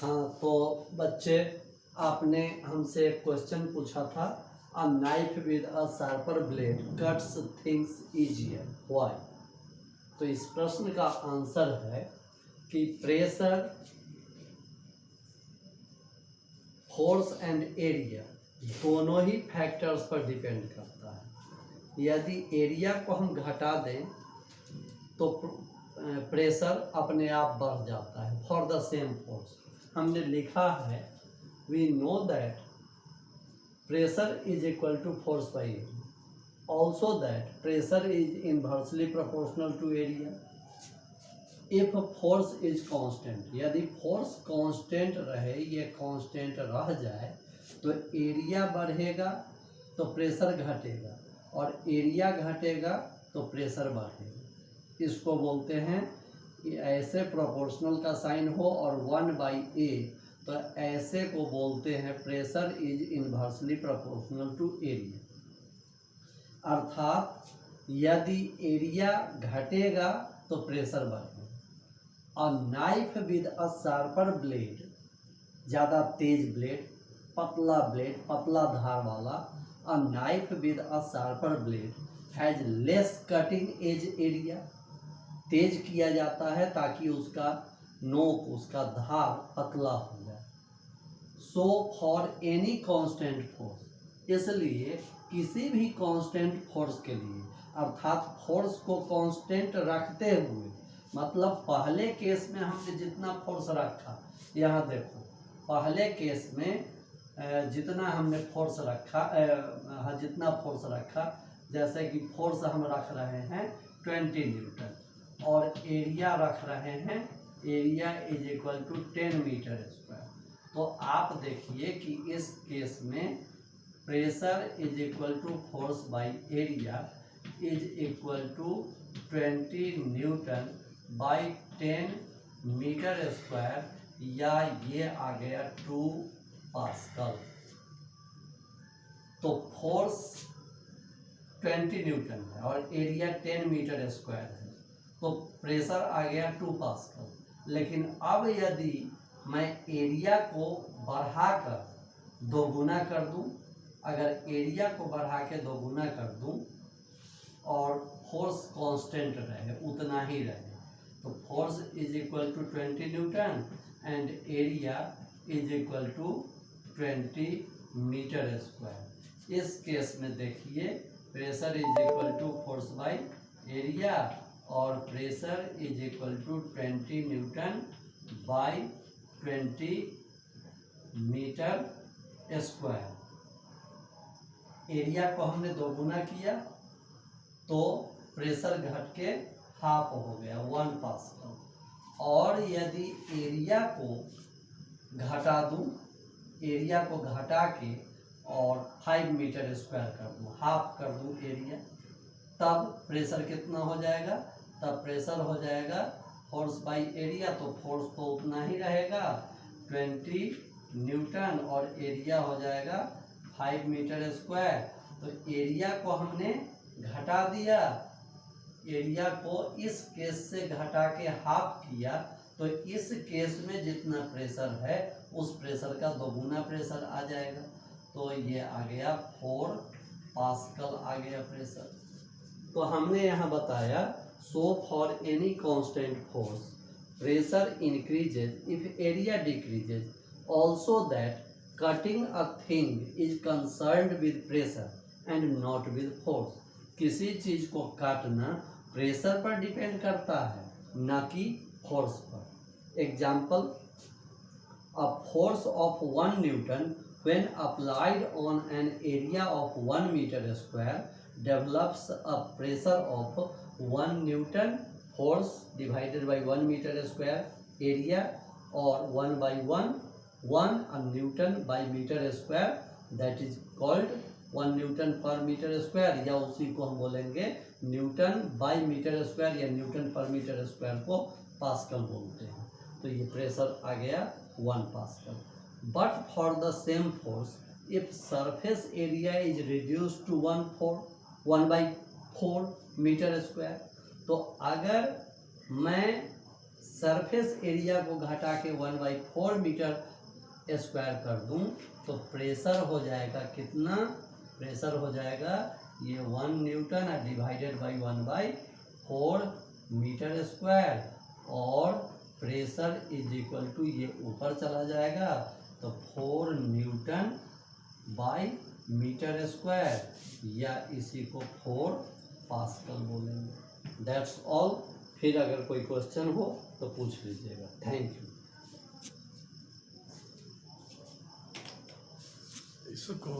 हाँ, तो बच्चे आपने हमसे एक क्वेश्चन पूछा था, अ knife with a sharper blade cuts things easier, why. तो इस प्रश्न का आंसर है कि प्रेशर, फोर्स एंड एरिया दोनों ही फैक्टर्स पर डिपेंड करता है। यदि एरिया को हम घटा दें तो प्रेशर अपने आप बढ़ जाता है फॉर द सेम फोर्स। हमने लिखा है we know that pressure is equal to force by area, also that pressure is inversely proportional to area if force is constant। यदि फोर्स कांस्टेंट रहे, ये कांस्टेंट रह जाए तो एरिया बढ़ेगा तो प्रेशर घटेगा, और एरिया घटेगा तो प्रेशर बढ़ेगा। इसको बोलते हैं कि ऐसे प्रोपोर्शनल का साइन हो और 1/a, तो ऐसे को बोलते हैं pressure is inversely proportional to area. अर्थात यदि एरिया घटेगा तो प्रेशर बढ़ेगा। A knife with a sharper blade, ज़्यादा तेज ब्लेड, पतला धार वाला, a knife with a sharper blade has less cutting edge area. तेज किया जाता है ताकि उसका नोक, उसका धार पतला हो जाए। So for any constant force, इसलिए किसी भी कांस्टेंट फोर्स के लिए, अर्थात फोर्स को कांस्टेंट रखते हुए, मतलब पहले केस में हमने जितना फोर्स रखा, यहाँ देखो पहले केस में जितना हमने फोर्स रखा, जितना फोर्स रखा, जैसे कि फोर्स हम रख रहे हैं 20 न्यूटन और एरिया रख रहे हैं, area is equal to 10 metre square. तो आप देखिए कि इस केस में pressure is equal to force by area is equal to 20 newton by 10 metre square, या ये आ गया 2 पास्कल। तो फोर्स 20 न्यूटन है और एरिया 10 मीटर स्क्वायर है, तो प्रेशर आ गया 2 पास्कल। लेकिन अब यदि मैं एरिया को बढ़ाकर दोगुना कर दूं, अगर एरिया को बढ़ा के दोगुना कर दूं और फोर्स कांस्टेंट रहे, उतना ही रहे, तो force is equal to 20 newton and area is equal to 20 metre square. इस केस में देखिए pressure is equal to force by area और pressure is equal to 20 newton by 20 metre square. Area को हमने दोगुना किया तो प्रेशर घट के हाफ हो गया, 1 पास्कल। और यदि एरिया को घटा दूं, एरिया को घटा के और 5 मीटर स्क्वायर कर दूं, हाफ कर दूं एरिया, तब प्रेशर कितना हो जाएगा? तब प्रेशर हो जाएगा फोर्स बाय एरिया, तो फोर्स तो उतना ही रहेगा 20 न्यूटन और एरिया हो जाएगा 5 मीटर स्क्वायर। तो एरिया को हमने घटा दिया, एरिया को इस केस से घटा के हाफ किया, तो इस केस में जितना प्रेशर है उस प्रेशर का दोगुना प्रेशर आ जाएगा। तो ये आ गया 4 पास्कल आ गया प्रेशर। तो हमने यहाँ बताया so for any constant force pressure increases if area decreases, also that cutting a thing is concerned with pressure and not with force. किसी चीज को काटना प्रेशर पर डिपेंड करता है, न कि फोर्स पर। Example, a force of 1 Newton when applied on an area of 1 meter square develops a pressure of 1 Newton force divided by 1 meter square area, or 1 Newton by meter square, that is called 1 Newton per meter square, या उसी को हम बोलेंगे newton by metre square या newton पर metre square को pascal बोलते हैं। तो ये प्रेशर आ गया 1 pascal. But for the same force if surface area is reduce to 1/4 metre square, तो अगर मैं सरफेस एरिया को घटा के 1/4 मीटर स्क्वायर कर दूं तो प्रेशर हो जाएगा कितना? प्रेशर हो जाएगा ये 1 न्यूटन और डिवाइडेड बाई 1/4 मीटर स्क्वायर, और प्रेशर इज इक्वल टू ये ऊपर चला जाएगा तो 4 न्यूटन बाई मीटर स्क्वायर, या इसी को 4 पास्कल बोलेंगे। That's all. फिर अगर कोई क्वेश्चन हो तो पूछ लीजिएगा। Thank you. इसको